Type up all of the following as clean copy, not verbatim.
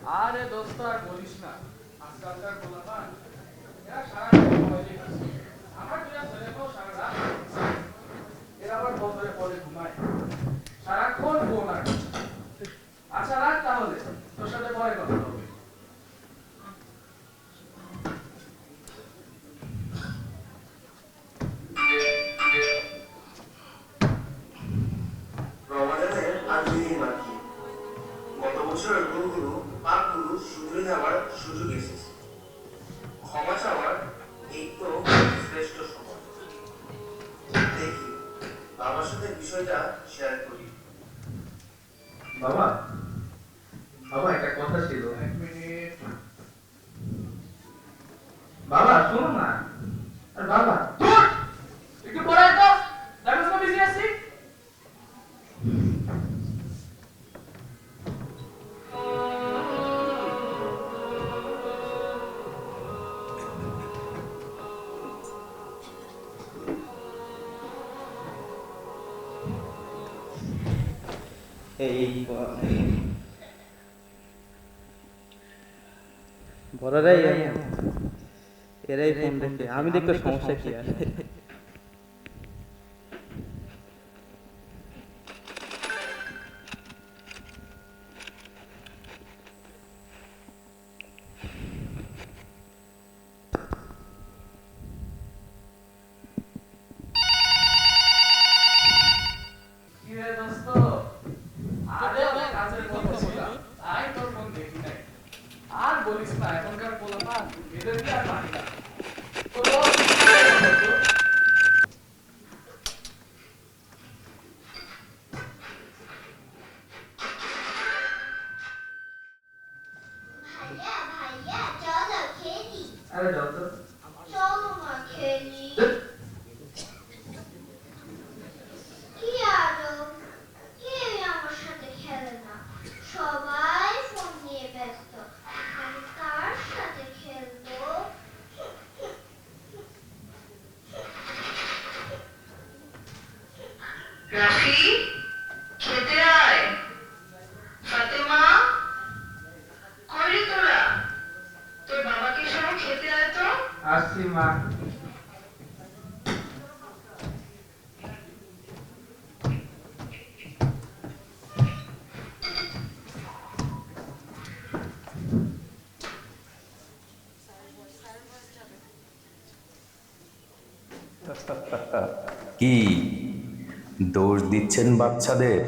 আরে দোস্ত আর বলিস না, আজকালকার পোলাপান এরা সারাদিন মোবাইলে ব্যস্ত। আমার দুইটা ছেলে তো সারা রাত এরা আবার বছরে পরে ঘুমায়, সারাক্ষণ ফোন আর টিভি। আচ্ছা রাখ তাহলে, তোর সাথে পরে কথা হবে। রমাদানের আর 2 দিন বাকি। গত বছরের ভুলগুলো পাপগুলো শুধরে নেওয়ার সুযোগ এসেছে। ক্ষমা চাওয়ার এই তো শ্রেষ্ঠ সময়। দেখি বাবার সাথে বিষয়টা শেয়ার করি। বাবা, বাবা একটা কথা ছিল। এক মিনিট। বাবা শোনো না। আর বাবা ধুর! একটু পরে আয় তো, দেখো তো বিজি আছি। এই বড়রাই এরাই ফোন দেখে, আমি দেখলে সমস্যা কি আর। কি রে দোস্ত, আরে অনেক কাজের মধ্যে ছিলাম, তাই তোর ফোন দেখি নাই। আর বলিস না, এখনকার পোলাপান এদেরকে আর মানি না। তো বল, কি খবর তোর? ভাইয়া ভাইয়া চলো খেলি। আরে যাও তো। চলো মা খেলি। কি আরো কেউ আমার সাথে খেলে না, সবাই ফোন নিয়ে ব্যস্ত। আমি কার সাথে খেলবো? রাফি, খেতে আয়। ফাতেমা, কই রে তোরা? তোর বাবাকে সহ খেতে আয় তো। আসছি মা। কি দোষ দিচ্ছেন বাচ্চাদের?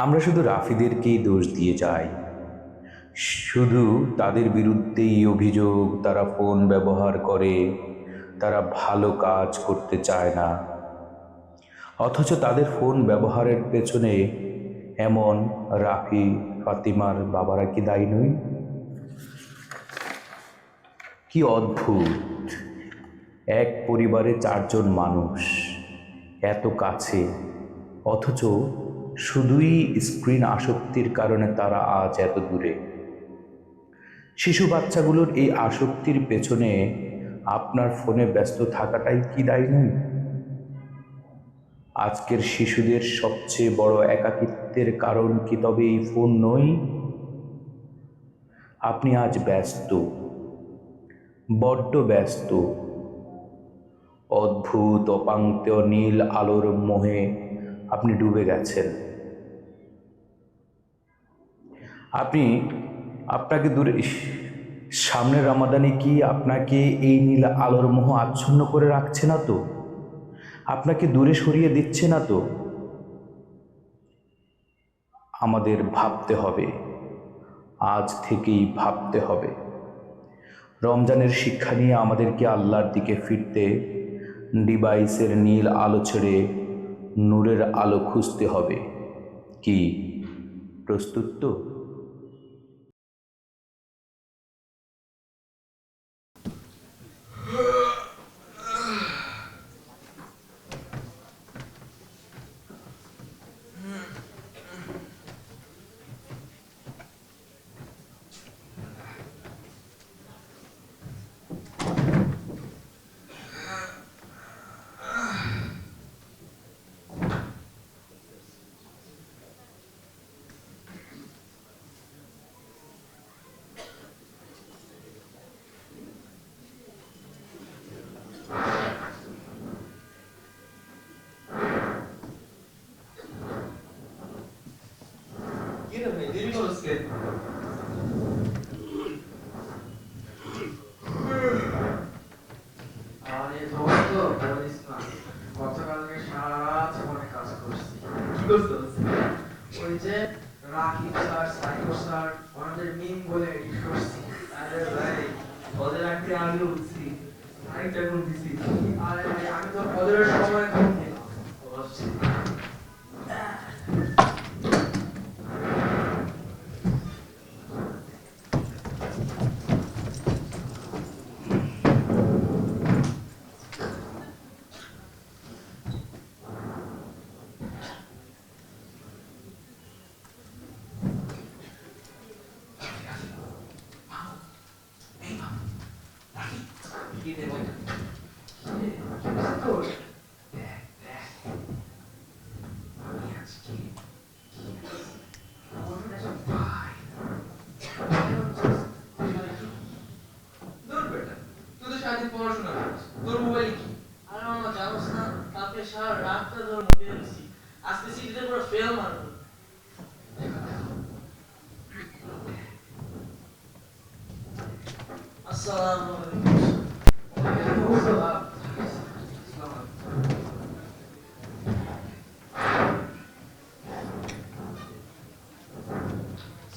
আমরা শুধু রাফিদেরকেই দোষ দিয়ে যাই। শুধু তাদের বিরুদ্ধেই অভিযোগ, তারা ফোন ব্যবহার করে, তারা ভালো কাজ করতে চায় না। অথচ তাদের ফোন ব্যবহারের পেছনে এমন রাফি ফাতিমার বাবারা কি দায়ী নই? কি অদ্ভুত, এক পরিবারে 4 জন মানুষ, এত কাছে, অথচ শুধুই স্ক্রিন আসক্তির কারণে তারা আজ এত দূরে। শিশু বাচ্চাগুলোর এই আসক্তির পেছনে আপনার ফোনে ব্যস্ত থাকাটাই কি দায়ী নয়? আজকের শিশুদের সবচেয়ে বড় একাকিত্বের কারণ কি তবে এই ফোন নয়? আপনি আজ ব্যস্ত, বড্ড ব্যস্ত। অদ্ভুত অপাংক্তেয় নীল আলোর মোহে আপনি ডুবে গেছেন। আপনি আপনাকে দূরে সামনের রমাদানে কি আপনাকে এই নীল আলোর মোহ আচ্ছন্ন করে রাখছে না তো? আপনাকে দূরে সরিয়ে দিচ্ছে না তো? আমাদের ভাবতে হবে, আজ থেকেই ভাবতে হবে। রমজানের শিক্ষা নিয়ে আমাদেরকে আল্লাহর দিকে ফিরতে ডিভাইসের নীল আলো ছেড়ে নূরের আলো খুঁজতে হবে। কি প্রস্তুত তো? রে ভাই দেরি করছ কে? আরে দোস্ত বলিস না, গতকালকে সারা রাত ফোনে কাজ করছি। কি করছস? ওই যে রাকিব স্যার, সাইকো স্যার, ওনাদের মিম বলে এডিট করছি। আরে ভাই ওদের আগে আমি উঠছি আরেকটা কোন দিছি আরে ভাই আমি তো ওদের সময় ঘুম দিলাম। কি দেব? দূর বেটা, তুই তো সারাদিন পড়াশোনা করিস, তোর মোবাইলে কি? আরে মামা জানোস না, কালকে সারা রাতটা ধরে মুখে দিছি। আজকে সিটিতে পুরো ফেল মারবো। আসসালামু আলাইকুম।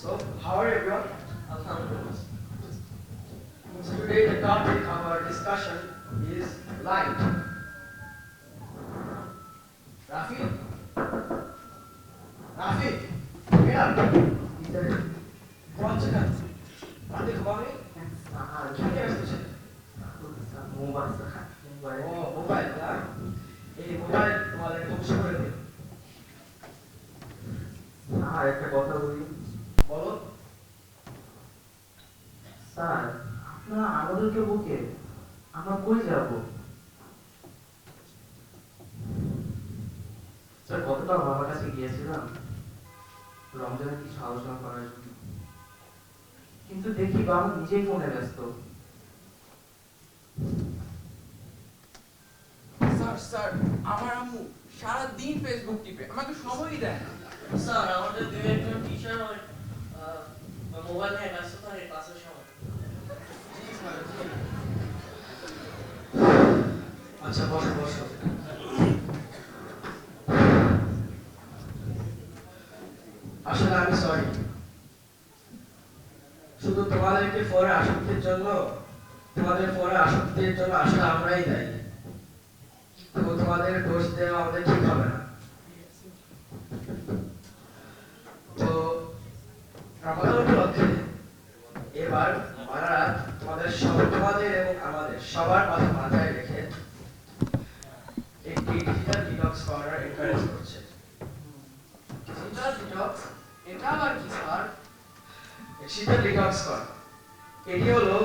So, how are you everyone? আলহামদুলিল্লাহ। So today the topic of our discussion is light. Rafi? Rafi? Get up. कौन से काम? रात को घुमाने? क्या क्या है तुझे? মোবাইল ओ मोबाइल ना? ये मोबाइल वाले तुम से बोले थे। আর একটা কথা বলি बोलो। স্যার আপনারা আমাদেরকে বকে আমরা কই যাব? স্যার কতটা বাবার কাছে গিয়েছিলাম রমজানের কিছু আলোচনা করার জন্য, কিন্তু দেখি বাবা নিজেই ফোনে ব্যস্ত। স্যার স্যার আমার আম্মু সারা দিন ফেসবুক টিপে, আমাকে সময়ই দেয় না। স্যার আমাদের দুই একজন টিচার মোবাইল নিয়ে ব্যস্ত থাকে ক্লাসের সময়। अच्छा बसो बसो আসলে আমি সরি শুধু তোমাদেরকে ফোনে আসক্তির জন্য আসলে আমরাই দায়ী তো তোমাদের দোষ দেওয়া আমাদের ঠিক হবে না তো রমাদান উপলক্ষে এবার মারা তোমাদের এবং আমাদের সবার কথা মাথায় রেখে একটি ডিজিটাল ডিটক্স কর্নার এনকারেজ করছে ডিজিটাল ডিটক্স এটা আবার কি স্যার? ডিজিটাল ডিটক্স কর্নার এটি হলো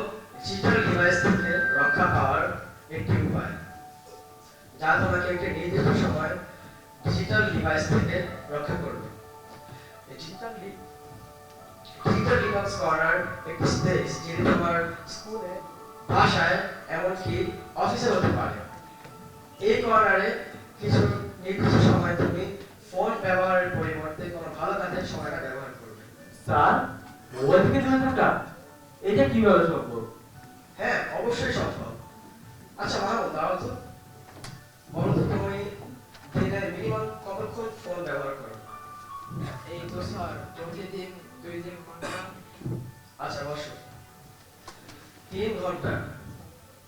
ডিজিটাল ডিভাইস থেকে রক্ষা পাওয়ার একটি উপায় যা তোমাকে একটি নির্দিষ্ট সময় ডিজিটাল ডিভাইস থেকে রক্ষা করবে ডিজিটাল ডিটক্স কর্নার একটি স্পেস যেটি তোমার স্কুলে বাসায় এমনকি অফিসে হতে পারে এই কর্নারে কিছু নির্দিষ্ট সময় তুমি ফোন ব্যবহারের পরিবর্তে কোনো ভালো কাজের সময়টা ব্যবহার করবে স্যার মোবাইল থেকে দূরে থাকা এটা কিভাবে সম্ভব? হ্যাঁ অবশ্যই সম্ভব আচ্ছা মানো দাও তো বলো তো তুমি দিনে মিনিমাম কতক্ষণ ফোন ব্যবহার করো এই তো স্যার প্রতিদিন 2-3 ঘন্টা। আচ্ছা বসো 3 ঘন্টা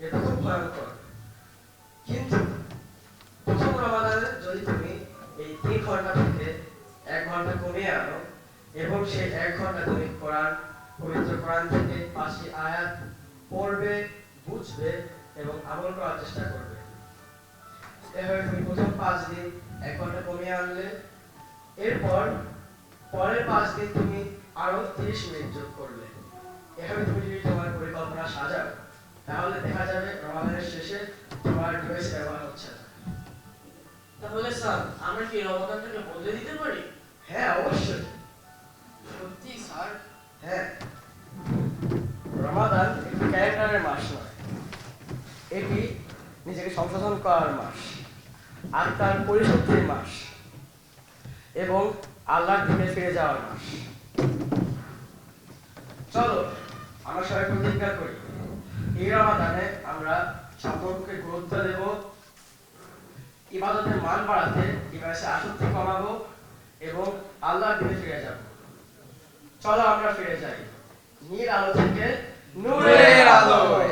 এটা খুব ভয়ঙ্কর কিন্তু প্রথম রমাদানে যদি তুমি এই 3 ঘন্টা থেকে 1 ঘন্টা কমিয়ে আনো এবং সেই 1 ঘন্টা তুমি পবিত্র কোরআন থেকে 5টি আয়াত পড়বে বুঝবে এবং আমল করার চেষ্টা করবে এভাবে তুমি প্রথম 5 দিন 1 ঘন্টা কমিয়ে আনলে এরপর পরের 5 দিন তুমি আরো 30 মিনিট যোগ করলে এভাবে তুমি যদি তোমার পরিকল্পনা সাজাও তাহলে দেখা যাবে রমাদানের শেষে তোমার ডিভাইস ব্যবহার হচ্ছে না তাহলে স্যার আমরা কি রমাদানটাকে বদলে দিতে পারি? হ্যাঁ অবশ্যই সত্যি স্যার? হ্যাঁ রমাদান একটি ক্যারেক্টারের মাস নয় এটি নিজেকে সংশোধন করার মাস আত্মার পরিশুদ্ধির মাস এবং আল্লাহর দিকে ফিরে যাওয়ার মাস চলো আমরা সবাই প্রতিজ্ঞা করি এই রমাদানে আমরা সম্পর্ককে গুরুত্ব দেব, ইবাদতের মান বাড়াতে, ইবাদতে আসক্তি কমাবো এবং আল্লাহর দিকে ফিরে যাব। চলো আমরা ফিরে যাই নীল আলো থেকে নূরের আলোয়।